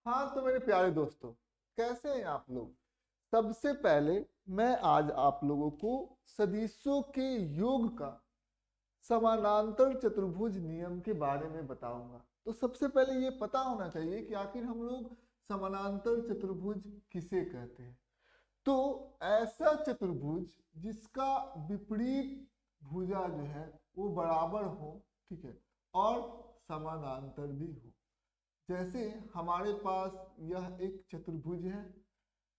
हाँ तो मेरे प्यारे दोस्तों, कैसे हैं आप लोग। सबसे पहले मैं आज आप लोगों को सदिशों के योग का समानांतर चतुर्भुज नियम के बारे में बताऊंगा। तो सबसे पहले ये पता होना चाहिए कि आखिर हम लोग समानांतर चतुर्भुज किसे कहते हैं। तो ऐसा चतुर्भुज जिसका विपरीत भुजा जो है वो बराबर हो, ठीक है, और समानांतर भी हो। जैसे हमारे पास यह एक चतुर्भुज है,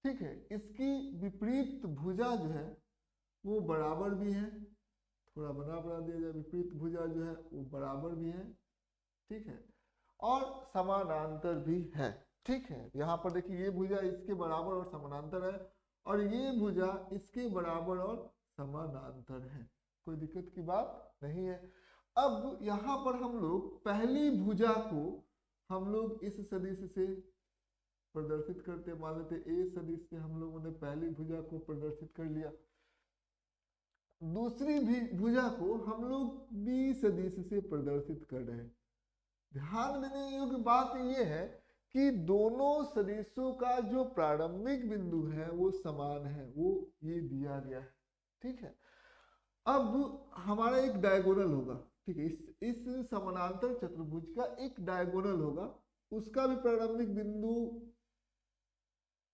ठीक है, इसकी विपरीत भुजा जो है वो बराबर भी है। थोड़ा बना बना दिया जाए, विपरीत भुजा जो है वो बराबर भी है, ठीक है, और समानांतर भी है। ठीक है, यहाँ पर देखिए ये भुजा इसके बराबर और समानांतर है, और ये भुजा इसके बराबर और समानांतर है। कोई दिक्कत की बात नहीं है। अब यहाँ पर हम लोग पहली भुजा को हम लोग इस सदिश से प्रदर्शित करते, मान लेते ए सदिश से हम लोगों ने पहली भुजा को प्रदर्शित कर लिया। दूसरी भी भुजा को हम लोग बी सदिश से प्रदर्शित कर रहे हैं। ध्यान देने योग्य बात यह है कि दोनों सदिशों का जो प्रारंभिक बिंदु है वो समान है, वो ये दिया गया है। ठीक है, अब हमारा एक डायगोनल होगा, ठीक है, इस समानांतर चतुर्भुज का एक डायगोनल होगा, उसका भी प्रारंभिक बिंदु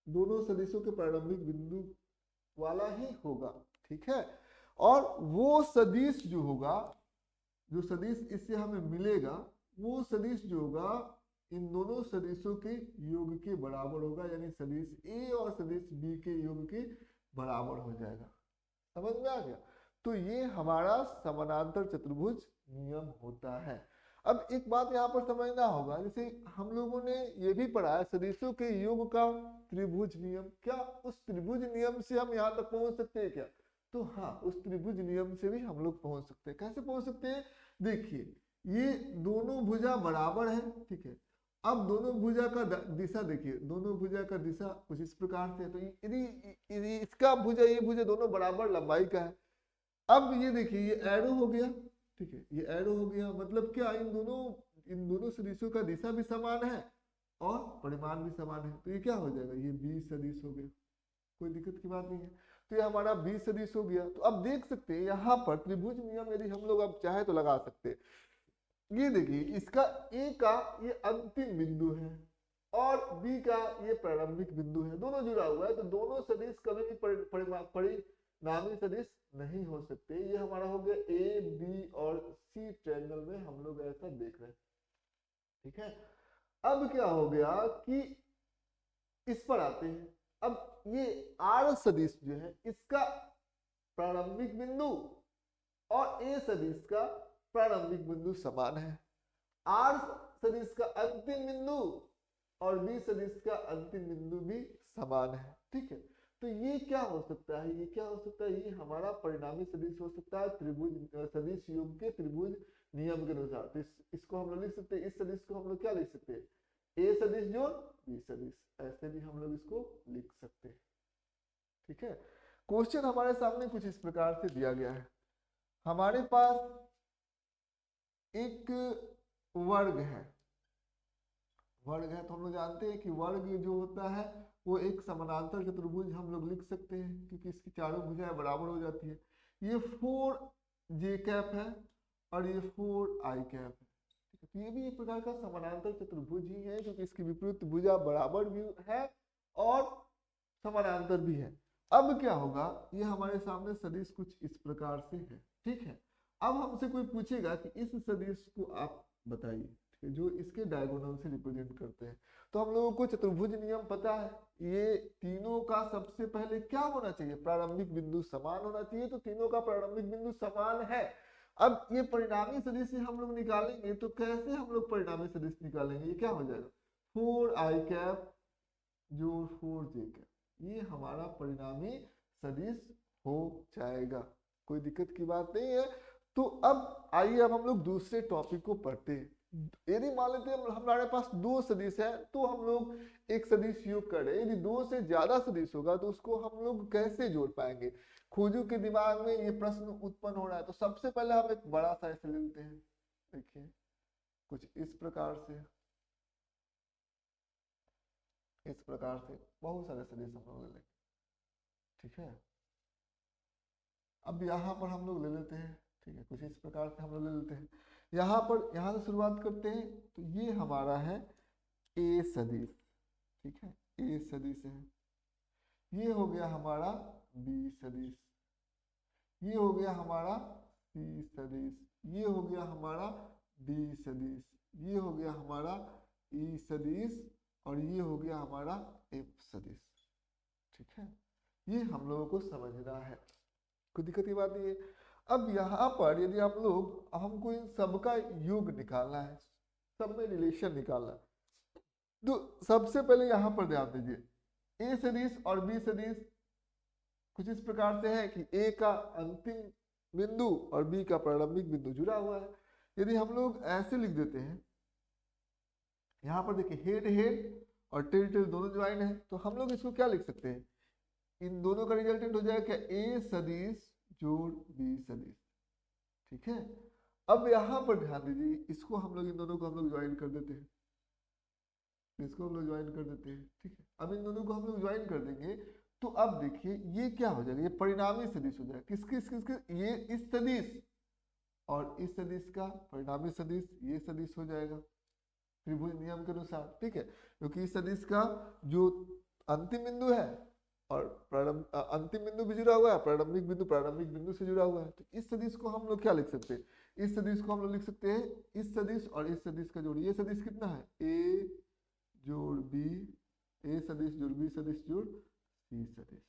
दोनों सदिशों के प्रारंभिक बिंदु वाला ही होगा। ठीक है, और वो सदिश जो होगा, जो सदिश इससे हमें मिलेगा, वो सदिश जो होगा इन दोनों सदिशों के योग के बराबर होगा, यानी सदिश ए और सदिश बी के योग के बराबर हो जाएगा। समझ में आ गया। तो ये हमारा समानांतर चतुर्भुज नियम होता है। अब एक बात यहाँ पर समझना होगा, जैसे हम लोगों ने ये भी पढ़ा है सदिशों के योग का त्रिभुज नियम। क्या उस त्रिभुज नियम से हम यहाँ तक पहुंच सकते हैं क्या? तो हाँ, उस त्रिभुज नियम से भी हम लोग पहुंच सकते हैं। कैसे पहुंच सकते हैं? देखिए, ये दोनों भुजा बराबर है, ठीक है। अब दोनों भुजा का दिशा देखिए, दोनों भुजा का दिशा कुछ इस प्रकार से है। तो यदि इसका भुजा ये भुजा दोनों बराबर लंबाई का है। अब ये देखिए, ये एरो हो गया, ठीक है, ये एरो हो गया, मतलब क्या, इन दोनों सदिशों का दिशा भी समान है और परिमाण भी समान है। तो ये क्या हो जाएगा, ये 20 सदिश हो गया। कोई दिक्कत की बात नहीं है। तो ये हमारा 20 सदिश हो गया। तो अब देख सकते हैं यहाँ पर त्रिभुज नियम यदि हम लोग अब चाहे तो लगा सकते हैं। ये देखिए, इसका ए का ये अंतिम बिंदु है और बी का ये प्रारंभिक बिंदु है, दोनों जुड़ा हुआ है। तो दोनों सदिश कभी भी परिणामी सदिश नहीं हो सकते। ये हमारा हो गया ए बी और सी ट्रायंगल में हम लोग ऐसा देख रहे हैं। ठीक है, अब क्या हो गया कि इस पर आते हैं। अब ये आर सदिश जो है इसका प्रारंभिक बिंदु और ए सदिश का प्रारंभिक बिंदु समान है। आर सदिश का अंतिम बिंदु और बी सदिश का अंतिम बिंदु भी समान है। ठीक है, तो ये क्या हो सकता है, ये क्या हो सकता है, ये हमारा परिणामी सदिश हो सकता है त्रिभुज सदिश योग के त्रिभुज नियम के अनुसार। तो इसको हम लोग लिख सकते हैं, इस सदिश को हम लोग क्या लिख सकते हैं, ए सदिश जोड़ बी सदिश, ऐसे भी हम लोग इसको लिख सकते हैं। ठीक है, क्वेश्चन हमारे सामने कुछ इस प्रकार से दिया गया है। हमारे पास एक वर्ग है, वर्ग है, तो हम लोग जानते हैं कि वर्ग जो होता है वो एक समानांतर चतुर्भुज हम लोग लिख सकते हैं, क्योंकि इसकी चारों भुजाएं बराबर हो जाती है। ये 4 जे कैप है और ये 4 आई कैप है। ठीक है, तो ये भी एक प्रकार का समानांतर चतुर्भुज ही है, क्योंकि इसकी विपरीत भुजा बराबर भी है और समानांतर भी है। अब क्या होगा, ये हमारे सामने सदिश कुछ इस प्रकार से है। ठीक है, अब हमसे कोई पूछेगा कि इस सदिश को आप बताइए, जो इसके डायगोनल से रिप्रेजेंट करते हैं। तो हम लोगों को चतुर्भुज नियम पता है, ये तीनों का सबसे पहले क्या होना चाहिए, प्रारंभिक बिंदु समान होना चाहिए। तो तीनों का प्रारंभिक बिंदु समान है। अब ये परिणामी सदिश से हम लोग निकालेंगे, तो कैसे हम लोग परिणामी सदिश निकालेंगे, ये क्या हो जाएगा, 4 आई कैप जोड़ 4 जे कैप, ये हमारा परिणामी सदिश हो जाएगा। कोई दिक्कत की बात नहीं है। तो अब आइए, अब हम लोग दूसरे टॉपिक को पढ़ते हैं। यदि मान लेते हैं हमारे पास दो सदिश है, तो हम लोग एक सदिश योग कर रहे हैं। यदि दो से ज्यादा सदिश होगा तो उसको हम लोग कैसे जोड़ पाएंगे। खोजू के दिमाग में ये प्रश्न उत्पन्न हो रहा है। तो सबसे पहले हम एक बड़ा सा ऐसे लेते हैं, देखिए कुछ इस प्रकार से। इस प्रकार से बहुत सारे सदिश हम लोग ले लेंगे, ठीक है। अब यहाँ पर हम लोग ले लेते हैं, ठीक है, कुछ इस प्रकार से हम लोग ले लेते हैं। यहाँ पर, यहाँ से शुरुआत करते हैं, तो ये हमारा है ए सदिश, ठीक है, ए सदिश है। ये हो गया हमारा बी सदिश, ये हो गया हमारा सी सदिश, ये हो गया हमारा डी सदिश, ये हो गया हमारा ई सदिश, और ये हो गया हमारा एफ सदिश, ठीक है। ये हम लोगों को समझना है, कोई दिक्कत की बात नहीं है। अब यहाँ पर यदि आप लोग, हमको इन सबका योग निकालना है, सब में रिलेशन निकालना है, तो सबसे पहले यहाँ पर ध्यान दीजिए, ए सदिश और बी सदिश कुछ इस प्रकार से है कि ए का अंतिम बिंदु और बी का प्रारंभिक बिंदु जुड़ा हुआ है। यदि हम लोग ऐसे लिख देते हैं, यहाँ पर देखिए हेड हेड और टेल टेल दोनों ज्वाइन है, तो हम लोग इसको क्या लिख सकते हैं, इन दोनों का रिजल्टेंट हो जाएगा क्या, ए सदिश जोड़ बी सदिश, ठीक है। अब यहाँ पर ध्यान दीजिए, इसको हम लोग, इन दोनों को हम लोग ज्वाइन कर देते हैं, इसको हम लोग ज्वाइन कर देते हैं, ठीक है। अब इन दोनों को हम लोग ज्वाइन कर देंगे, तो अब देखिए ये क्या हो जाएगा, ये परिणामी सदिश हो जाएगा, किसके, ये इस सदिश और इस सदिश का परिणामी सदिश, ये सदिश हो जाएगा त्रिभुज नियम के अनुसार, ठीक है। क्योंकि इस सदिश का जो अंतिम बिंदु है और अंतिम बिंदु भी जुड़ा हुआ है, प्रारंभिक बिंदु से जुड़ा हुआ है, तो इस सदिश को हम लोग क्या लिख सकते हैं, इस सदिश को हम लोग लिख सकते हैं, इस सदिश और इस सदिश का जोड़, ये सदिश कितना है, ए जोड़ बी, ए सदिश जोड़ बी सदिश जोड़ सी सदिश,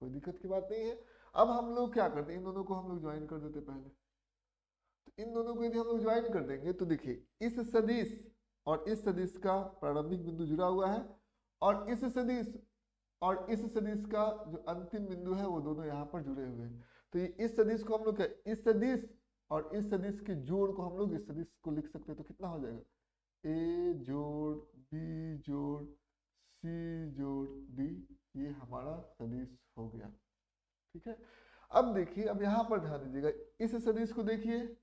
कोई दिक्कत की बात नहीं है। अब हम लोग क्या करते हैं, इन दोनों को हम लोग ज्वाइन कर देते पहले, तो इन दोनों को यदि हम लोग ज्वाइन कर देंगे, तो देखिए इस सदिश और इस सदिश का प्रारंभिक बिंदु जुड़ा हुआ है, और इस सदिश और इस सदिश का जो अंतिम बिंदु है वो दोनों यहाँ पर जुड़े हुए हैं। तो ये इस सदिश को हम लोग क्या, इस सदिश और इस सदिश के जोड़ को हम लोग इस सदिश को लिख सकते हैं, तो कितना हो जाएगा, ए जोड़ बी जोड़ सी जोड़ डी, ये हमारा सदिश हो गया, ठीक है। अब देखिए, अब यहाँ पर ध्यान दीजिएगा, इस सदिश को देखिए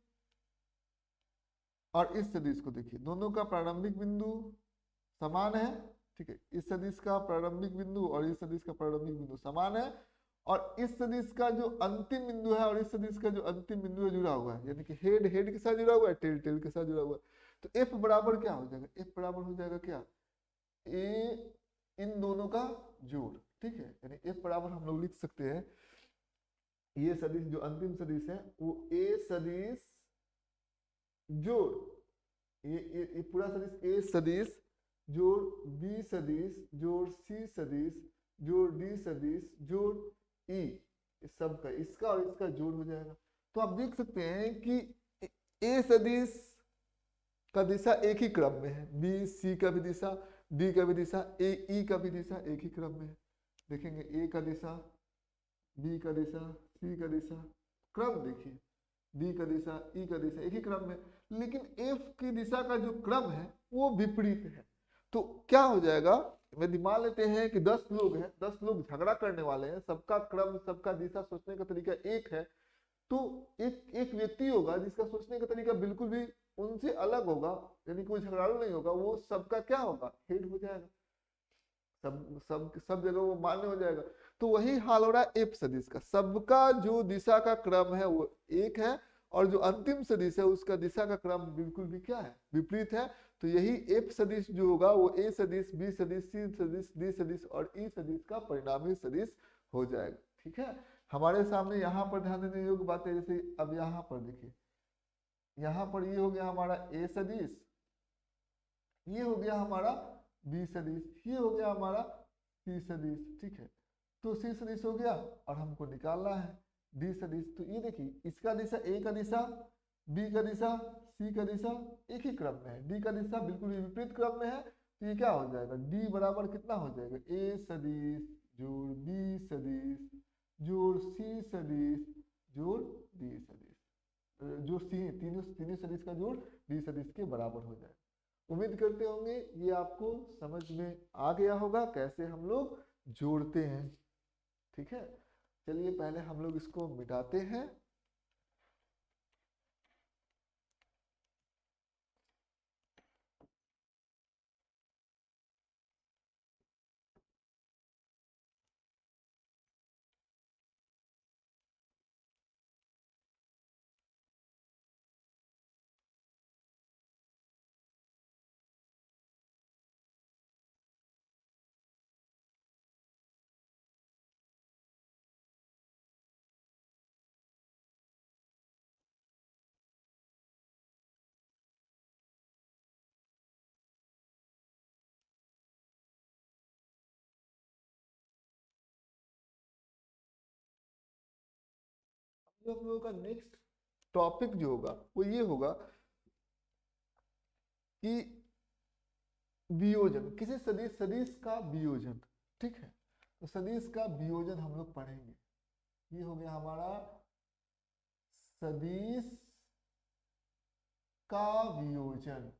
और इस सदिश को देखिए, दोनों का प्रारंभिक बिंदु समान है, ठीक है। इस सदिश का प्रारंभिक बिंदु और इस सदिश का प्रारंभिक बिंदु समान है, और इस सदिश का जो अंतिम बिंदु है और इस सदिश का जो अंतिम बिंदु है जुड़ा हुआ है, यानी कि हेड हेड के साथ जुड़ा हुआ है, टेल टेल के साथ जुड़ा हुआ है, तो एफ बराबर क्या हो जाएगा, एफ बराबर हो जाएगा क्या, ए इन दोनों का जोड़, ठीक है। यानी एफ बराबर हम लोग लिख सकते हैं, ये सदिश जो अंतिम सदिश है वो ए सदिश जोड़, ये पूरा सदिश ए सदिश जोड़ बी सदिश जोड़ सी सदिश जोड़ डी सदिश जोड़ ई, इस सब का, इसका और इसका जोड़ हो जाएगा। तो आप देख सकते हैं कि ए सदिश का दिशा एक ही क्रम में है, बी सी का भी दिशा, डी का भी दिशा, ए ई का भी दिशा एक ही क्रम में है। देखेंगे ए का दिशा, बी का दिशा, सी का दिशा, क्रम देखिए, डी का दिशा, ई का दिशा एक ही क्रम में, लेकिन एफ की दिशा का जो क्रम है वो विपरीत है। तो क्या हो जाएगा, यदि मान लेते हैं कि 10 लोग हैं, 10 लोग झगड़ा करने वाले हैं, सबका क्रम, सबका दिशा, सोचने का तरीका एक है, तो एक एक व्यक्ति होगा जिसका सोचने का तरीका बिल्कुल भी उनसे अलग होगा, यानी कोई झगड़ालू नहीं होगा, वो सबका क्या होगा, हेड हो जाएगा, सब जगह वो मान्य हो जाएगा। तो वही हाल हो रहा है एफ सदिश का, सबका जो दिशा का क्रम है वो एक है, और जो अंतिम सदिश है उसका दिशा का क्रम बिल्कुल भी क्या है, विपरीत है। तो यही एफ सदिश जो होगा वो ए सदिश, बी सदिश, सी सदिश, डी सदिश और ई सदिश का परिणामी सदिश हो जाएगा, ठीक है। हमारे सामने यहाँ पर ध्यान देने योग्य बात है, जैसे अब यहाँ पर देखिए, यहाँ पर ये हो गया हमारा ए सदिश, ये हो गया हमारा बी सदिश, ये हो गया हमारा सी सदिश, ठीक है। तो सी सदिश हो गया और हमको निकालना है डी सदिश। तो ये देखिए, इसका दिशा, ए का दिशा, बी का दिशा, सी का दिशा एक ही क्रम में है, डी का दिशा बिल्कुल विपरीत क्रम में है, तो ये क्या हो जाएगा, डी बराबर कितना हो जाएगा, ए सदिश जोड़ बी सदिश जोड़ सी सदिश जोड़ डी सदिश, जो सी तीनों तीनों सदिश का जोड़ डी सदिश के बराबर हो जाए। उम्मीद करते होंगे ये आपको समझ में आ गया होगा कैसे हम लोग जोड़ते हैं, ठीक है। चलिए पहले हम लोग इसको मिटाते हैं। जो हम लोगों का नेक्स्ट टॉपिक जो होगा वो ये होगा कि वियोजन, किसी सदिश का वियोजन। ठीक है, तो सदिश का वियोजन हम लोग पढ़ेंगे। ये हो गया हमारा सदिश का वियोजन,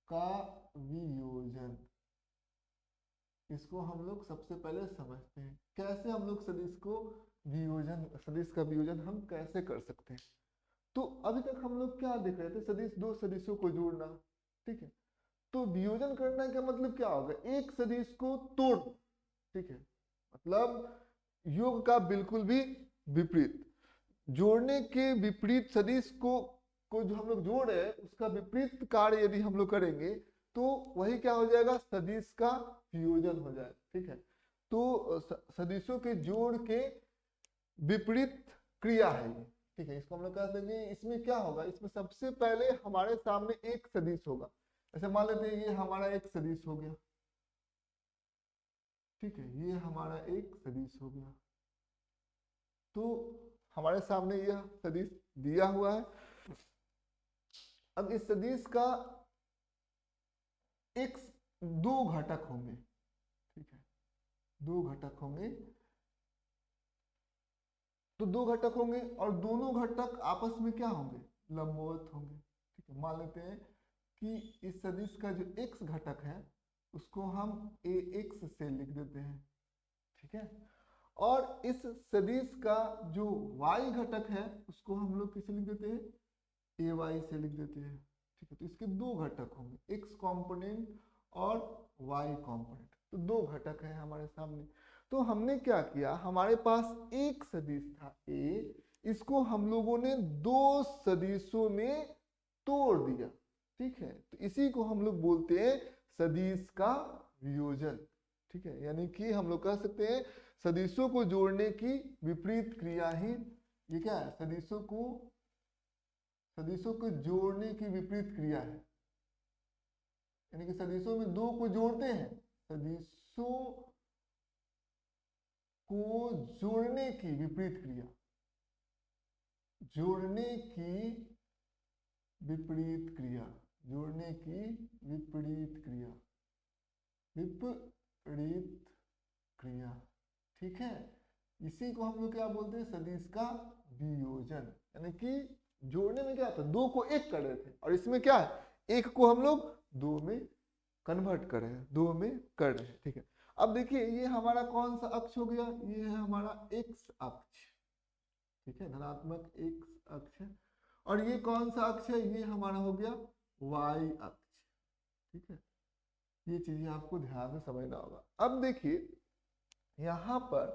का वियोजन। इसको हम लोग सबसे पहले समझते हैं कैसे हम लोग सदिश को वियोजन, सदिश का वियोजन हम कैसे कर सकते हैं। तो अभी तक हम लोग क्या देख रहे थे, सदिश दो सदिशों को जोड़ना। ठीक है, तो वियोजन करना का मतलब क्या होगा, एक सदिश को तोड़। ठीक है, मतलब योग का बिल्कुल भी विपरीत, जोड़ने के विपरीत सदिश को जो हम लोग जोड़ रहे हैं उसका विपरीत कार्य यदि हम लोग करेंगे तो वही क्या हो जाएगा, सदिश का वियोजन हो जाएगा। ठीक है, तो सदिशों के जोड़ के विपरीत क्रिया है ये। ठीक है, इसको हम लोग कह देंगे, इसमें क्या होगा, इसमें सबसे पहले हमारे सामने एक सदिश होगा। ऐसे मान लेते हैं ये हमारा एक सदिश हो गया। ठीक है, ये हमारा एक सदिश हो गया, तो हमारे सामने यह सदिश दिया हुआ है। अब इस सदिश का एक दो घटक होंगे। ठीक है, दो घटक होंगे, तो दो घटक होंगे और दोनों घटक आपस में क्या होंगे, लंबवत होंगे। ठीक है, मान लेते हैं कि इस सदिश का जो x घटक है उसको हम ax से लिख देते हैं। ठीक है, और इस सदिश का जो y घटक है उसको हम लोग किसे लिख देते हैं, ay से लिख देते हैं। ठीक है, तो इसके दो घटक होंगे, x कंपोनेंट और y कंपोनेंट, तो दो घटक है हमारे सामने। तो हमने क्या किया, हमारे पास एक सदिश था a, इसको हम लोगों ने दो सदिशों में तोड़ दिया। ठीक है, तो इसी को हम लोग बोलते हैं सदिश का वियोजन। ठीक है, यानी कि हम लोग कह सकते हैं सदिशों को जोड़ने की विपरीत क्रिया ही ये क्या है, सदिशों को जोड़ने की विपरीत क्रिया है। यानी कि सदिशों में दो को जोड़ते हैं, सदिशों को जोड़ने की विपरीत क्रिया, जोड़ने की विपरीत क्रिया, जोड़ने की विपरीत क्रिया, विपरीत क्रिया। ठीक है, इसी को हम लोग क्या बोलते हैं, सदिश का वियोजन। यानी कि जोड़ने में क्या था, दो को एक कर रहे थे और इसमें क्या है, एक को हम लोग दो में कन्वर्ट कर रहे हैं, दो में कर रहे हैं। ठीक है, अब देखिए ये हमारा कौन सा अक्ष हो गया, ये है हमारा x अक्ष। ठीक है, धनात्मक x अक्ष है, और ये कौन सा अक्ष है, ये हमारा हो गया y अक्ष। ठीक है, ये चीजें आपको ध्यान में समझना होगा। अब देखिए यहाँ पर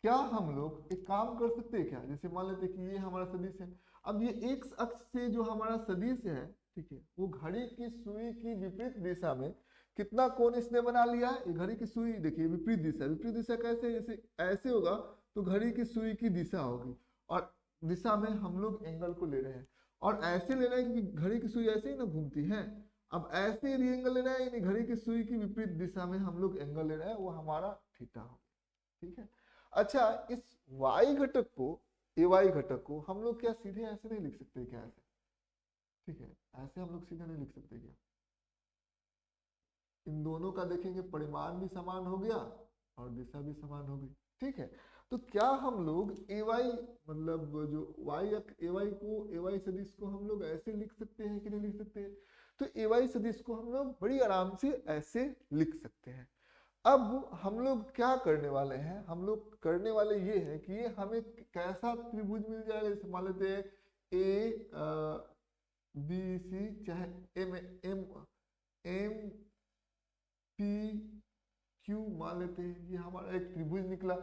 क्या हम लोग एक काम कर सकते हैं क्या, जैसे मान लेते कि ये हमारा सदिश है, अब ये x अक्ष से जो हमारा सदिश है, ठीक है, वो घड़ी की सुई की विपरीत दिशा में कितना कोण इसने बना लिया है। ये घड़ी की सुई देखिए विपरीत दिशा, विपरीत दिशा कैसे, जैसे ऐसे होगा तो घड़ी की सुई की दिशा होगी और दिशा में हम लोग एंगल को ले रहे हैं, और ऐसे ले रहे हैं क्योंकि घड़ी की सुई ऐसे ही ना घूमती है। अब ऐसे यदि एंगल ले रहे हैं, यानी घड़ी की सुई की विपरीत दिशा में हम लोग एंगल ले रहे हैं, वो हमारा थीटा होगा। ठीक है, अच्छा इस y घटक को, ay घटक को हम लोग क्या सीधे ऐसे नहीं लिख सकते क्या, ऐसे? ठीक है, ऐसे हम लोग सीधे नहीं लिख सकते क्या, इन दोनों का देखेंगे परिमाण भी समान हो गया और दिशा भी समान हो गई। ठीक है, तो क्या हम लोग ay मतलब जो ay को, ay सदिश को हम लोग ऐसे लिख सकते हैं कि नहीं लिख सकते? तो ay सदिश को हम लोग बड़ी आराम से ऐसे लिख सकते हैं। अब हम लोग क्या करने वाले हैं, हम लोग करने वाले ये है कि ये हमें कैसा त्रिभुज मिल जाएगा, जैसे मान लेते हैं ए बी सी, चाहे M M M P Q मान लेते हैं, ये हमारा एक त्रिभुज निकला।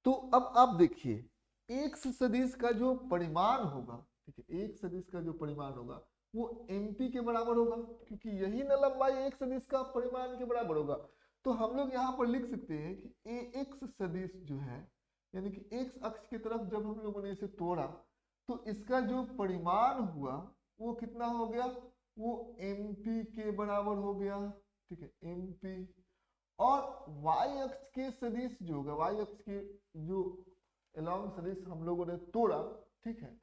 तो अब आप देखिए एक सदिश का जो परिमाण होगा, ठीक है, एक सदिश का जो परिमाण होगा वो MP के बराबर होगा, क्योंकि यही ना लंबाई एक सदिश का परिमाण के बराबर होगा। तो हम लोग यहाँ पर लिख सकते हैं कि AX सदिश जो है, यानी कि X अक्ष की तरफ जब हम लोगों ने इसे तोड़ा तो इसका जो परिमाण हुआ वो कितना हो गया, वो MP के बराबर हो गया। ठीक है, MP, और y अक्ष के सदिश जो होगा, y अक्ष के जो एलॉन्ग सदिश हम लोगों ने तोड़ा, ठीक है,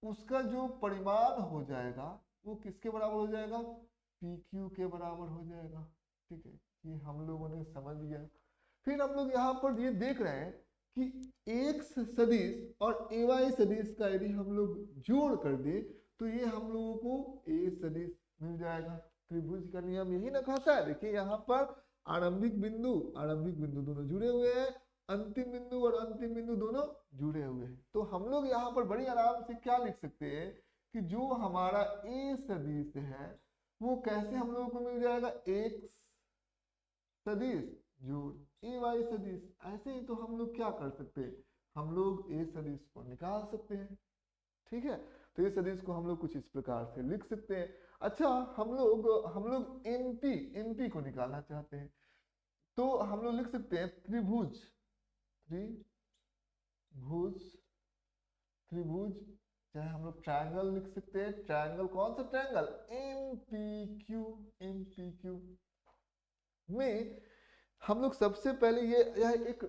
उसका जो परिमाण हो जाएगा वो किसके बराबर हो जाएगा, पी क्यू के बराबर हो जाएगा, ठीक है, ये हम लोगों ने समझ लिया। फिर हम लोग यहाँ पर ये देख रहे हैं कि एक्स सदिश और ए वाई सदिश का यदि हम लोग जोड़ कर दे तो ये हम लोगों को ए सदिश मिल जाएगा। त्रिभुज का नियम यही ना कहता है, देखिए यहाँ पर आरंभिक बिंदु दोनों जुड़े हुए हैं, अंतिम बिंदु और अंतिम बिंदु दोनों जुड़े हुए हैं। तो हम लोग यहाँ पर बड़ी आराम से क्या लिख सकते हैं कि जो हमारा ए सदिश है वो कैसे हम लोगों को मिल जाएगा, एक्स सदिश जोड़ ए वाई सदिश। ऐसे ही तो हम लोग क्या कर सकते हैं, हम लोग ए सदिश को निकाल सकते हैं, ठीक है। तो ये सदिश को हम लोग कुछ इस प्रकार से लिख सकते हैं। अच्छा, हम लोग एमपी को निकालना चाहते हैं तो हम लोग लिख सकते हैं त्रिभुज चाहे हम लोग ट्रायंगल लिख सकते हैं। ट्रायंगल कौन सा ट्रायंगल, एमपीक्यू में हम लोग सबसे पहले यह एक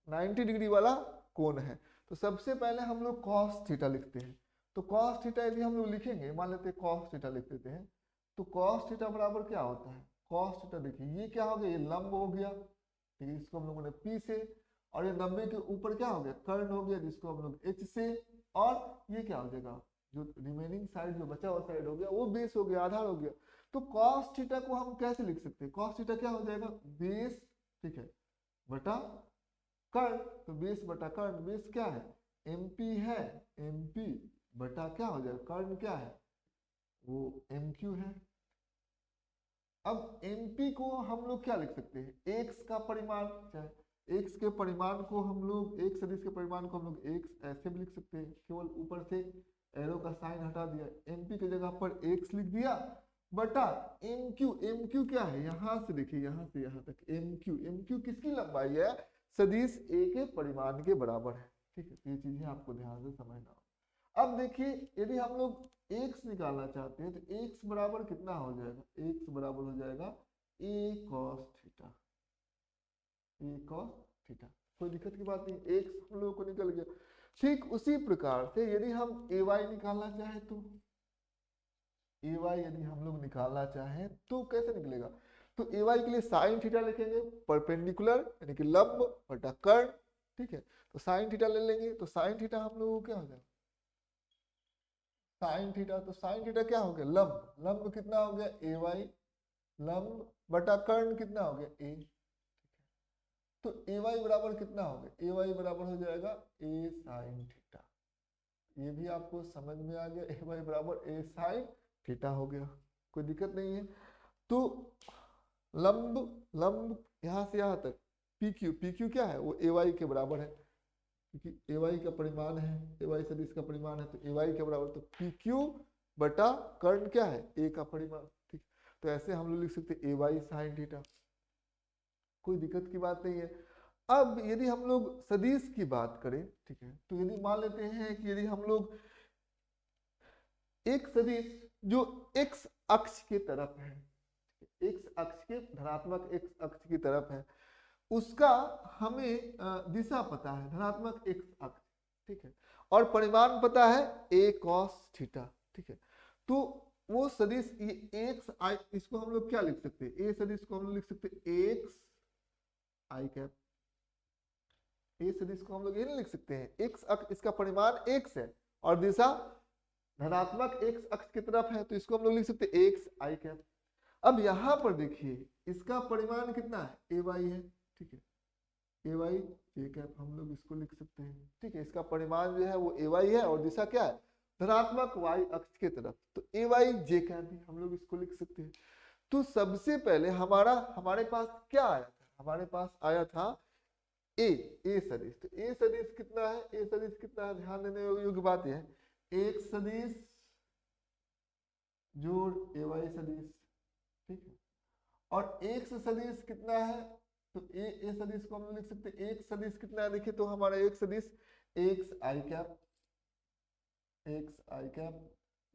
90 डिग्री वाला कोण है, तो सबसे पहले हम लोग कॉस थीटा लिखते हैं। तो कॉस थीटा यदि हम लोग लिखेंगे, मान लेते हैं कॉस थीटा लिख देते हैं, तो कॉस थीटा बराबर क्या होता है, कॉस थीटा देखिए ये क्या हो गया, ये लंब हो गया, ठीक है, इसको हम लोगों ने पी से, और ये 90 के ऊपर क्या हो गया, कर्ण हो गया, जिसको हम लोग एच से, और ये क्या हो जाएगा, जो रिमेनिंग साइड जो बचा हुआ साइड हो गया वो बेस हो गया, आधार हो गया। तो कॉस थीटा को हम कैसे लिख सकते हैं, कॉस थीटा क्या हो जाएगा, बेस, ठीक है, बटा कर्ण, तो बेस बटा कर्ण, बेस क्या है, एमपी है, एमपी बटा क्या हो जाएगा, कर्ण क्या है, वो एमक्यू है। अब एमपी को हम लोग क्या लिख सकते हैं, एक्स का परिमाण, चाहे एक्स के परिमाण को हम लोग, एक सदिश के परिमाण को हम लोग एक्स ऐसे भी लिख सकते हैं, केवल ऊपर से एरो का साइन हटा दिया, एमपी की जगह पर एक्स लिख दिया, बटा एमक्यू क्या है, यहां से देखिए, यहां से यहां तक एमक्यू किसकी लंबाई है, सदिश ए के परिमाण के बराबर है, ठीक है। ये चीजें आपको ध्यान से समझना हो। अब देखिए यदि हम लोग एक्स निकालना चाहते हैं तो एक्स बराबर कितना हो जाएगा, एक्स बराबर हो जाएगा ए कॉस थीटा, ए कॉस थीटा, कोई दिक्कत की बात नहीं, एक्स हम लोगों को निकल गया। ठीक उसी प्रकार से यदि हम ए वाई निकालना चाहें तो ए वाई यदि हम लोग निकालना चाहें तो कैसे निकलेगा, तो ए वाई के लिए साइन थीटा लिखेंगे, परपेंडिकुलर यानी कि लंब बटा कर्ण, ठीक है। तो साइन थीटा ले लेंगे, तो साइन थीटा हम लोगों को क्या हो जाएगा, साइन थीटा, तो साइन थीटा क्या हो गया, लंब कितना हो गया, ए वाई, लंब बटा कर्ण कितना हो गया, ए, तो ए वाई बराबर कितना हो गया, ए वाई बराबर हो जाएगा ए साइन थीटा। ये भी आपको समझ में आ गया, ए वाई बराबर ए साइन थीटा हो गया, कोई दिक्कत नहीं है। तो लंब यहाँ से यहाँ तक पी क्यू क्या है, वो ए वाई के बराबर है, क्योंकि ए वाई का परिमाण है, ए वाई सदिश का परिमाण है, तो ए वाई के बराबर, तो पी क्यू बटा कर्ण क्या है, ए का परिमाण, ठीक। तो ऐसे हम लोग लिख सकते हैं ए वाई साइन थीटा, कोई दिक्कत की बात नहीं है। अब यदि हम लोग सदिश की बात करें, ठीक है, तो यदि मान लेते हैं कि यदि हम लोग एक सदिश जो एक्स अक्ष की तरफ है, एक्स अक्ष के धनात्मक एक्स अक्ष की तरफ है, उसका हमें दिशा पता है धनात्मक एक्स अक्ष, ठीक है, और परिमाण पता है ए कॉस थीटा, ठीक है। तो वो सदिश ये एक्स आई, इसको हम लोग क्या लिख सकते हैं, ए सदिश को हम लोग लिख सकते हैं एक्स आई कैप, ए सदिश को हम लोग ये नहीं लिख सकते हैं एक्स अक्ष, इसका परिमाण एक्स है और दिशा धनात्मक एक्स अक्ष की तरफ है, तो इसको हम लोग लिख सकते हैं एक्स आई कैप। अब यहां पर देखिए इसका परिमाण कितना है, ए वाई है, ठीक है, ए वाई जे कैप हम लोग इसको लिख सकते हैं, ठीक है, इसका परिमाण जो है वो ए वाई है और दिशा क्या है, धनात्मक वाई अक्ष की तरफ, तो ए वाई जे कैप भी हम लोग इसको लिख सकते हैं। तो सबसे पहले हमारे पास क्या आया था, हमारे पास आया था ए सदिश, तो ए सदिश कितना है, ए सदिश कितना है, ध्यान देने योग्य बात यह है, एक सदिश जोड़ ए वाई सदिश, ठीक है, और एक सदिश कितना है, तो ए सदिश को हम लोग लिख सकते हैं, एक सदिश कितना है, देखिए तो हमारा एक सदिश एक्स आई कैप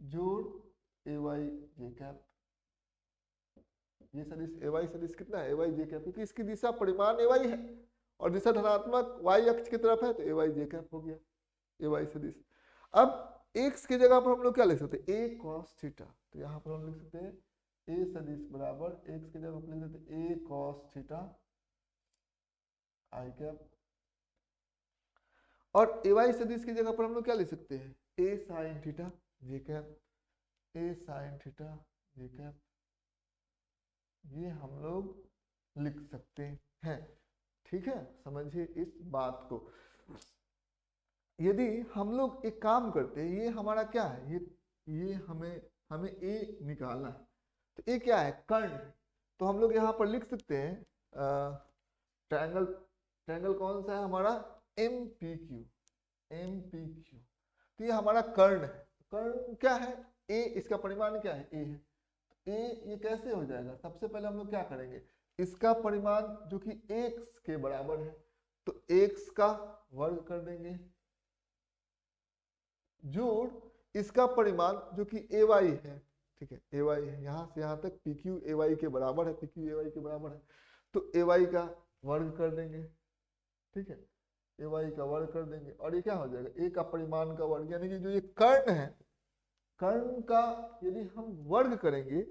जोड़ ए वाई जे कैप, ये सदिश ए वाई सदिश कितना है, ए वाई जे कैप, क्योंकि इसकी दिशा परिमाण ए वाई है और दिशा धनात्मक y अक्ष की तरफ है तो ए वाई जे कैप हो गया, ए वाई सदिश। अब x की जगह पर हम लोग क्या लिख सकते हैं, a cos थीटा। तो यहाँ पर हम लिख सकते हैं a सदिश बराबर x की जगह पर लिख सकते हैं a cos theta I cap, और ए वाई सदिश की जगह पर हम लोग क्या लिख सकते हैं, a sin theta J cap, a sin theta J cap, ये हम लोग लिख सकते हैं। ठीक है, समझिए इस बात को। यदि हम लोग एक काम करते हैं, ये हमारा क्या है, ये हमें ए निकालना है, तो ए क्या है, कर्ण। तो हम लोग यहाँ पर लिख सकते हैं ट्रायंगल, ट्रायंगल कौन सा है हमारा, M P Q, M P Q. तो ये हमारा कर्ण है। कर्ण क्या है, ए, इसका परिमाण क्या है, ए है। ए ये कैसे हो जाएगा, सबसे पहले हम लोग क्या करेंगे, इसका परिमाण जो कि x के बराबर है तो x का वर्ग कर देंगे, जोड़ इसका परिमाण जो कि ए वाई है, ठीक है, ए वाई है, यहाँ से यहाँ तक पी क्यू ए वाई के बराबर है, पी क्यू ए वाई के बराबर है, तो ए वाई का वर्ग कर देंगे, ठीक है, ए वाई का वर्ग कर देंगे, और ये क्या हो जाएगा, ए का परिमाण का वर्ग, यानी कि जो ये कर्ण है, कर्ण का यदि हम वर्ग करेंगे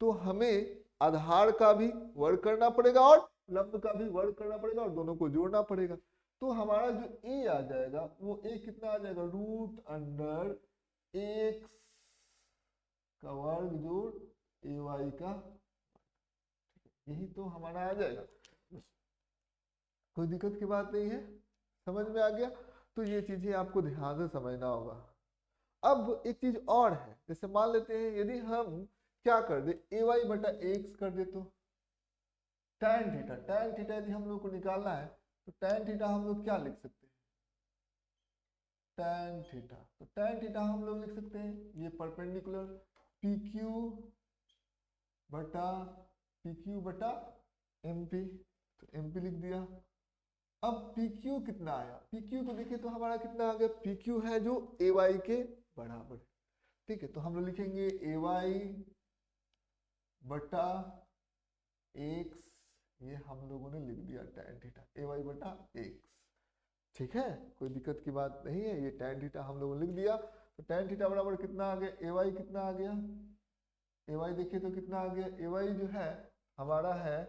तो हमें आधार का भी वर्ग करना पड़ेगा और लंब का भी वर्ग करना पड़ेगा और दोनों को जोड़ना पड़ेगा। तो हमारा जो ए आ जाएगा वो ए कितना आ जाएगा, रूट अंडर एक्स का वर्ग जोड़ ए वाई का, यही तो हमारा आ जाएगा। कोई दिक्कत की बात नहीं है, समझ में आ गया। तो ये चीजें आपको ध्यान से समझना होगा। अब एक चीज और है, जैसे मान लेते हैं यदि हम क्या कर दे, ए वाई बटा एक्स कर दे तो tan थीटा, tan थीटा यदि हम लोग को निकालना है तो tan थीटा हम लोग क्या लिख सकते हैं, tan थीटा। तो tan थीटा हम लोग लिख सकते हैं ये परपेंडिकुलर पी क्यू बटा एम पी, तो एम पी लिख दिया। अब पी क्यू कितना आया, पी क्यू को देखिए तो हमारा कितना आ गया, पी क्यू है जो ए वाई के बराबर है, ठीक है। तो हम लोग लिखेंगे ए वाई बटा एक्स, ये हम लोगों ने लिख दिया tan थीटा, ए वाई बटा एक्स, ठीक है, कोई दिक्कत की बात नहीं है। ये tan थीटा हम लोगों ने लिख दिया। तो tan थीटा बराबर कितना आ गया, ए वाई कितना आ गया, ए वाई देखिए तो कितना आ गया, ए वाई जो है हमारा है,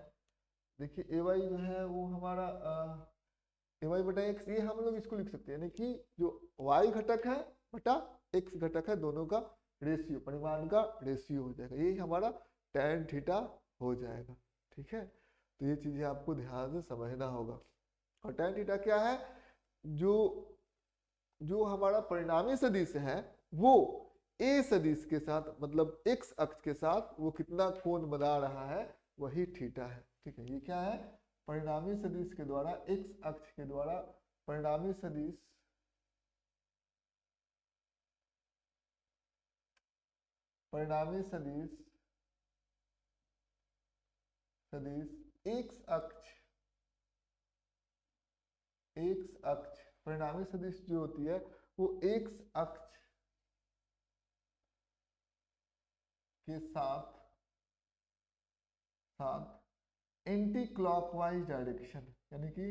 देखिए ए वाई जो है वो हमारा ए वाई बटा एक्स, ये हम लोग इसको लिख सकते हैं, यानी कि जो वाई घटक है बटा एक्स घटक है, दोनों का रेशियो, परिमाण का रेशियो हो जाएगा, यही हमारा tan थीटा हो जाएगा, ठीक है। तो ये चीजें आपको ध्यान से समझना होगा। और tan थीटा क्या है, जो हमारा परिणामी सदिश है वो a सदिश के साथ, मतलब x अक्ष के साथ वो कितना कोण बना रहा है, वही थीटा है, ठीक है। ये क्या है, परिणामी सदिश के द्वारा, x अक्ष के द्वारा परिणामी सदिश, परिणामी सदिश x अक्ष परिणामी सदिश जो होती है वो x अक्ष के साथ एंटी क्लॉकवाइज डायरेक्शन, यानी कि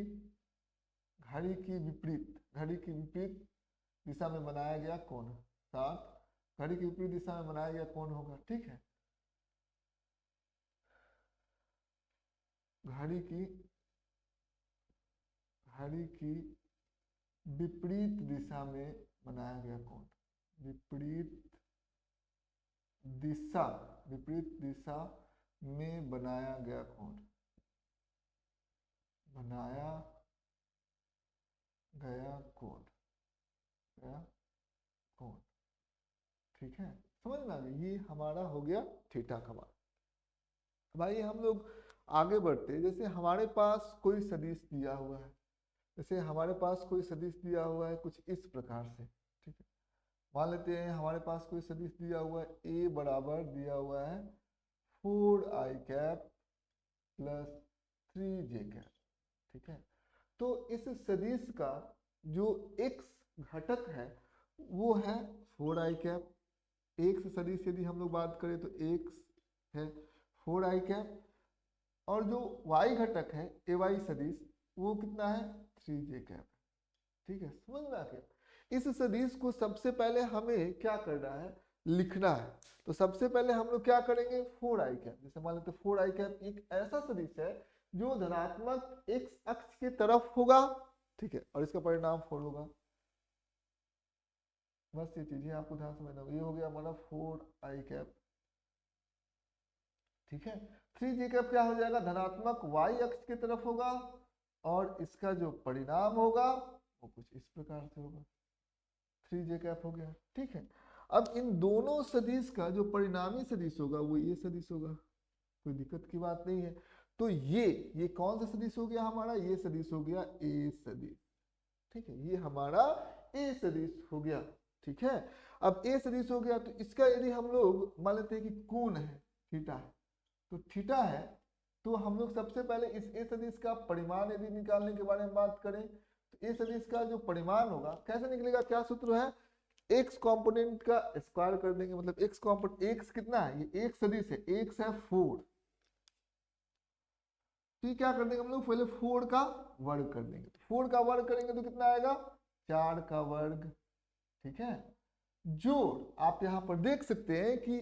घड़ी की विपरीत दिशा में बनाया गया कोण, साथ घड़ी की विपरीत दिशा में बनाया गया कोण होगा, ठीक है। घड़ी की विपरीत दिशा में बनाया गया कोण, विपरीत दिशा में बनाया गया कोण, ठीक है, समझ में आ गया। ये हमारा हो गया थीटा का मान। भाई हम लोग आगे बढ़ते हैं, जैसे हमारे पास कोई सदिश दिया हुआ है, कुछ इस प्रकार से, ठीक है। मान लेते हैं हमारे पास कोई सदिश दिया हुआ है, a बराबर दिया हुआ है 4i cap plus 3j cap, ठीक है। तो इस सदिश का जो x घटक है वो है 4i कैप, x सदिश यदि हम लोग बात करें तो x है 4i कैप, और जो y घटक है ay सदिश वो कितना है 3j कैप। ठीक है, समझ में आ गया। इस सदिश को सबसे पहले हमें क्या करना है, लिखना है। तो सबसे पहले हम लोग क्या करेंगे, 4i कैप। जैसे मान लेते 4i कैप एक ऐसा सदिश है जो धनात्मक x अक्ष की तरफ होगा, ठीक है, और इसका परिणाम 4 होगा। बस ये चीजें आपको ध्यान समझना होगा। ये हो गया हमारा 4i कैप। ठीक है, 3j कैप क्या हो जाएगा, धनात्मक y अक्ष की तरफ होगा, और इसका जो परिणाम होगा वो कुछ इस प्रकार से होगा। 3j कैप हो गया। ठीक है, अब इन दोनों सदिश का जो परिणामी सदिश होगा वो ये सदिश होगा, कोई दिक्कत की बात नहीं है। तो ये कौन सा सदिश हो गया हमारा, ये सदिश हो गया ए सदिश। ठीक है, ये हमारा ए सदिश हो गया। ठीक है, अब ए सदिश हो गया तो इसका यदि हम लोग मान लेते हैं कि कोण है थीटा है, तो थीटा है, तो हम लोग सबसे पहले इस ए सदिश का परिमाण यदि निकालने के बारे में बात करें तो ए सदिश का जो परिमाण होगा कैसे निकलेगा, क्या सूत्र है, एक्स कंपोनेंट का स्क्वायर कर देंगे, मतलब एक्स कंपोनेंट, एक्स कितना है, ये एक सदिश है, एक्स है 4, तो क्या कर देंगे हम लोग, पहले 4 का वर्ग कर देंगे। तो 4 का वर्ग करेंगे तो कितना आएगा, 4 का वर्ग। ठीक है, जोड़ आप यहाँ पर देख सकते हैं कि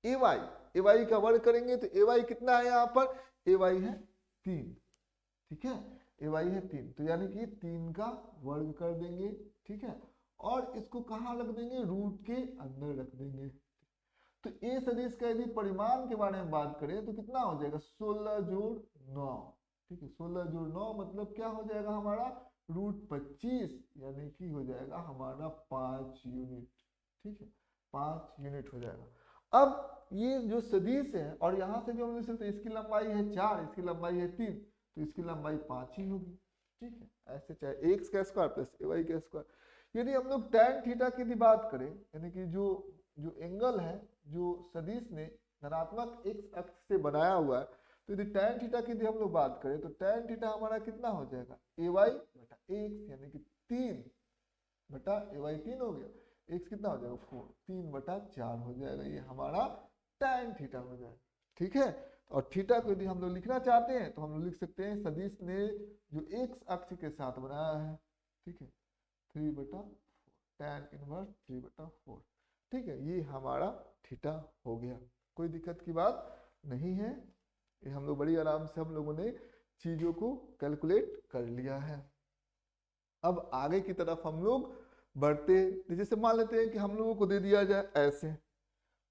ay का वर्ग करेंगे तो ay कितना है, यहाँ पर ay है 3। ठीक है, ay है 3, तो यानी कि 3 का वर्ग कर देंगे। ठीक है, और इसको कहाँ रख देंगे, रूट के अंदर रख देंगे। तो ए सदिश का यदि परिमाण के बारे में बात करें तो कितना हो जाएगा, 16 जोड़ 9। ठीक है, 16 जोड़ 9 मतलब क्या हो जाएगा हमारा, रूट 25, यानी कि हो जाएगा हमारा 5 यूनिट। ठीक है, 5 यूनिट हो जाएगा। अब ये जो सदिश है, और यहाँ से जो हम लिख सकते हैं, इसकी लंबाई है 4, इसकी लंबाई है 3, तो इसकी लंबाई 5 ही होगी। ठीक है, ऐसे चाहे एक्स का स्क्वायर प्लस ay का स्क्वायर। यदि हम लोग tan थीटा की भी बात करें, यानी कि जो एंगल है जो सदिश ने धनात्मक x अक्ष से बनाया हुआ है, तो यदि tan थीटा की भी हम लोग बात करें तो tan थीटा हमारा कितना हो जाएगा, ay बटा x, यानी कि 3 बटा ay 3 हो गया, x कितना हो जाएगा 4, 3 बटा 4 हो जाएगा, ये हमारा tan थीटा हो जाएगा। ठीक है, और थीटा को यदि हम लोग लिखना चाहते हैं तो हम लोग लिख सकते हैं सदिश ने जो x अक्ष के साथ बनाया है। ठीक है, 3 बटा 4, tan इनवर्स 3 बटा 4। ठीक है, ये हमारा थीटा हो गया, कोई दिक्कत की बात नहीं है। ये हम लोग बड़ी आराम से हम लोगों ने चीजों को कैलकुलेट कर लिया है। अब आगे की तरफ हम लोग बढ़ते, जैसे मान लेते हैं कि हम लोगों को दे दिया जाए ऐसे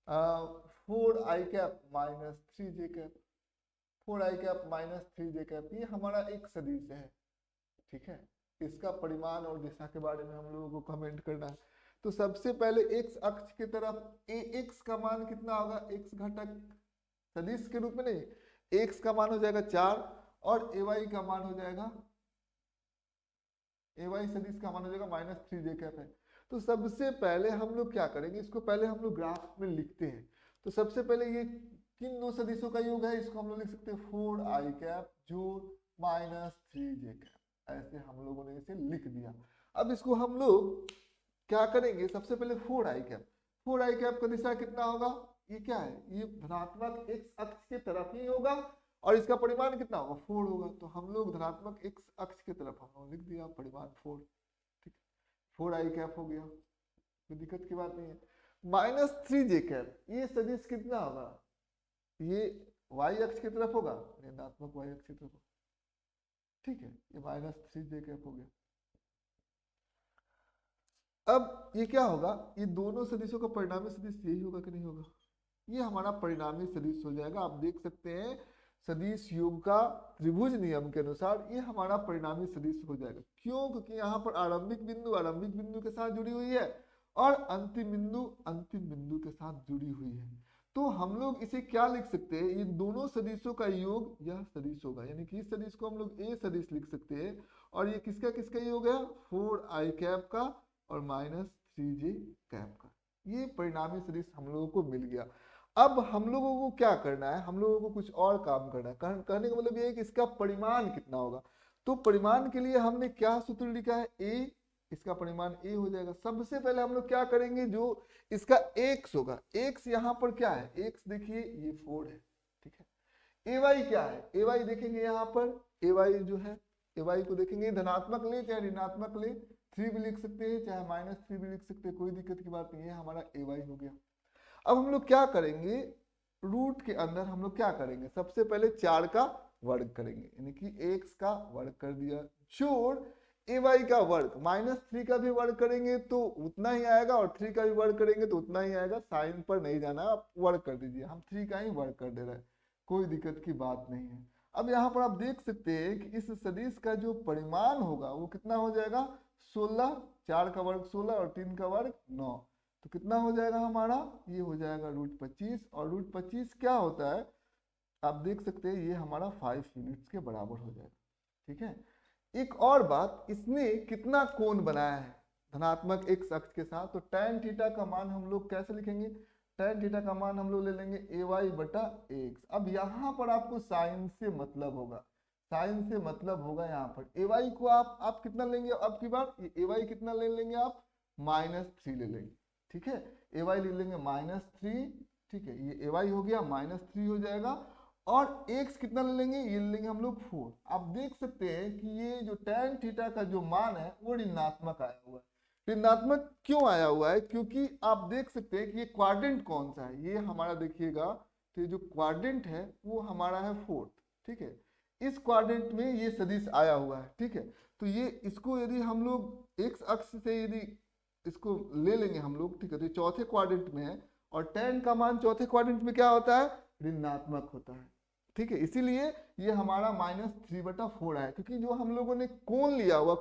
4i cap minus 3j cap, 4i cap minus 3j cap, ये हमारा एक सदिश है। ठीक है, इसका परिमाण और दिशा के बारे में हम लोगों को कमेंट करना है। तो सबसे पहले x अक्ष की तरफ x का मान कितना होगा, x घटक सदिश के रूप में नहीं, x का मान हो जाएगा 4, और ay का मान हो जाएगा, ay सदिश का मान हो जाएगा माइनस 3j कैप है। तो सबसे पहले हम लोग क्या करेंगे, इसको पहले हम लोग ग्राफ में लिखते हैं। तो सबसे पहले ये किन दो सदिशों का योग है, इसको हम लोग लिख सकते हैं 4i कैप जोड़ माइनस 3j कैप, ऐसे हम लोगों ने इसे लिख दिया। अब इसको हम लोग क्या करेंगे, सबसे पहले 4i कैप, 4i कैप का दिशा कितना होगा, ये क्या है, ये धनात्मक x अक्ष की तरफ ही होगा, और इसका परिमाण कितना होगा 4 होगा। तो हम लोग धनात्मक x अक्ष की तरफ हम लोग लिख दिया परिमाण 4। ठीक, 4i कैप हो गया, कोई दिक्कत की बात नहीं है। माइनस 3j कैप, ये सदिश कितना होगा, ये y अक्ष की तरफ होगा, ऋणात्मक y अक्ष की तरफ। ठीक है, ये माइनस 3j कैप हो गया। अब ये क्या होगा, ये दोनों सदिशों का परिणामी सदिश यही होगा कि नहीं होगा, ये हमारा परिणामी सदिश हो जाएगा। आप देख सकते हैं सदिश योग का त्रिभुज नियम के अनुसार ये हमारा परिणामी सदिश हो जाएगा। क्यों, क्योंकि यहाँ पर आरंभिक बिंदु के साथ जुड़ी हुई है, और अंतिम बिंदु के साथ जुड़ी हुई है। तो हम लोग इसे क्या लिख सकते हैं, ये दोनों सदिशों का योग यह सदिश होगा, यानी कि इस सदिश को हम लोग ए सदिश लिख सकते हैं, और ये किसका किसका योग है, 4i कैप का और माइनस 3j कैप का, ये परिणामी सदिश हम लोगों को मिल गया। अब हम लोगों को क्या करना है, हम लोगों को कुछ और काम करना है। कहने का मतलब ये है कि इसका परिमाण कितना होगा। तो परिमाण के लिए हमने क्या सूत्र लिखा है, a, इसका परिमाण a हो जाएगा। सबसे पहले हम लोग क्या करेंगे, जो इसका x होगा, x यहाँ पर क्या है, x देखिए ये 4 है। ठीक है, ay क्या है, ay देखेंगे यहाँ पर ay जो है ए वाई को देखेंगे, धनात्मक ले चाहे ऋणात्मक ले, 3 भी लिख सकते हैं चाहे -3 भी लिख सकते हैं, कोई दिक्कत की बात नहीं है, हमारा ए वाई हो गया। अब हम लोग क्या करेंगे, रूट के अंदर हम लोग क्या करेंगे, सबसे पहले 4 का वर्ग करेंगे, यानी कि x का वर्ग कर दिया, जोड़ ए वाई का वर्ग, -3 का भी वर्ग करेंगे तो उतना ही आएगा और 3 का भी वर्ग करेंगे तो उतना ही आएगा, साइन पर नहीं जाना, आप वर्ग कर दीजिए, हम 3 का ही वर्ग कर दे रहे हैं, कोई दिक्कत की बात नहीं है। अब यहाँ पर आप देख सकते हैं कि इस सदिश का जो परिमाण होगा वो कितना हो जाएगा, 16, 4 का वर्ग 16 और 3 का वर्ग 9, तो कितना हो जाएगा हमारा, ये हो जाएगा √25, और √25 क्या होता है आप देख सकते हैं, ये हमारा 5 यूनिट्स के बराबर हो जाएगा। ठीक है, एक और बात, इसने कितना कोण बनाया है धनात्मक x अक्ष के साथ, तो tan थीटा का मान हम लोग कैसे लिखेंगे, tan थीटा का मान हम लोग ले लेंगे ay/x। अब यहाँ पर आपको साइन से मतलब होगा, साइन से मतलब होगा, यहाँ पर ay को आप कितना लेंगे, अब की बार ay कितना ले लेंगे आप, -3 ले लेंगे। ठीक है, ay ले लेंगे -3, ठीक है, ये ay हो गया, -3 हो जाएगा, और x कितना ले लेंगे, ये ले लेंगे हम लोग 4। आप देख सकते हैं कि ये जो tan थीटा का जो मान है वो ऋणात्मक आया हुआ है। ऋणात्मक क्यों आया हुआ है, क्योंकि आप देख सकते हैं कि ये क्वाड्रेंट कौन सा है, ये हमारा देखिएगा, तो ये जो क्वाड्रेंट है वो हमारा है 4th। ठीक है, इस क्वाड्रेंट में ये सदिश आया हुआ है। ठीक है, तो ये इसको यदि हम लोग x अक्ष से यदि इसको ले लेंगे हम लोग, ठीक है, तो चौथे क्वाड्रेंट में है, और tan का मान चौथे क्वाड्रेंट में क्या होता है, ऋणात्मक होता है। ठीक है, इसीलिए ये हमारा -3/4 है, क्योंकि जो हम लोगों ने कोण लिया हुआ,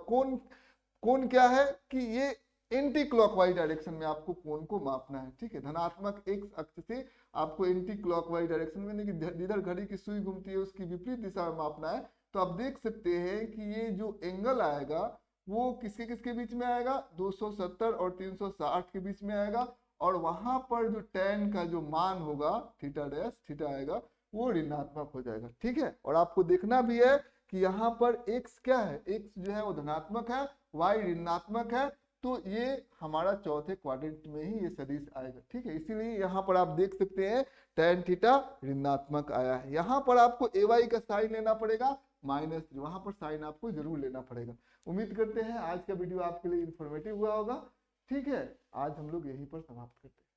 कोण क्या है कि ये एंटी क्लॉकवाइज डायरेक्शन में आपको कोण को मापना है। ठीक है, धनात्मक x अक्ष से आपको एंटी क्लॉकवाइज डायरेक्शन में, जिधर घड़ी की सुई घूमती है उसकी विपरीत दिशा में मापना है। तो आप देख सकते हैं कि ये जो एंगल आएगा वो किसके किसके बीच में आएगा, 270 और 360 के बीच में आएगा, और वहां पर जो tan का जो मान होगा थीटा आएगा, वो ऋणात्मक हो जाएगा। ठीक है, और आपको देखना भी है कि यहाँ पर x क्या है, x जो है वो धनात्मक है, y ऋणात्मक है, तो ये हमारा चौथे क्वाड्रेंट में ही ये सदिश आएगा। ठीक है, इसीलिए यहाँ पर आप देख सकते हैं tan थीटा ऋणात्मक आया है। यहाँ पर आपको ay का साइन लेना पड़ेगा, माइनस, वहां पर साइन आपको जरूर लेना पड़ेगा। उम्मीद करते हैं आज का वीडियो आपके लिए इंफॉर्मेटिव हुआ होगा। ठीक है, आज हम लोग यहीं पर समाप्त करते हैं।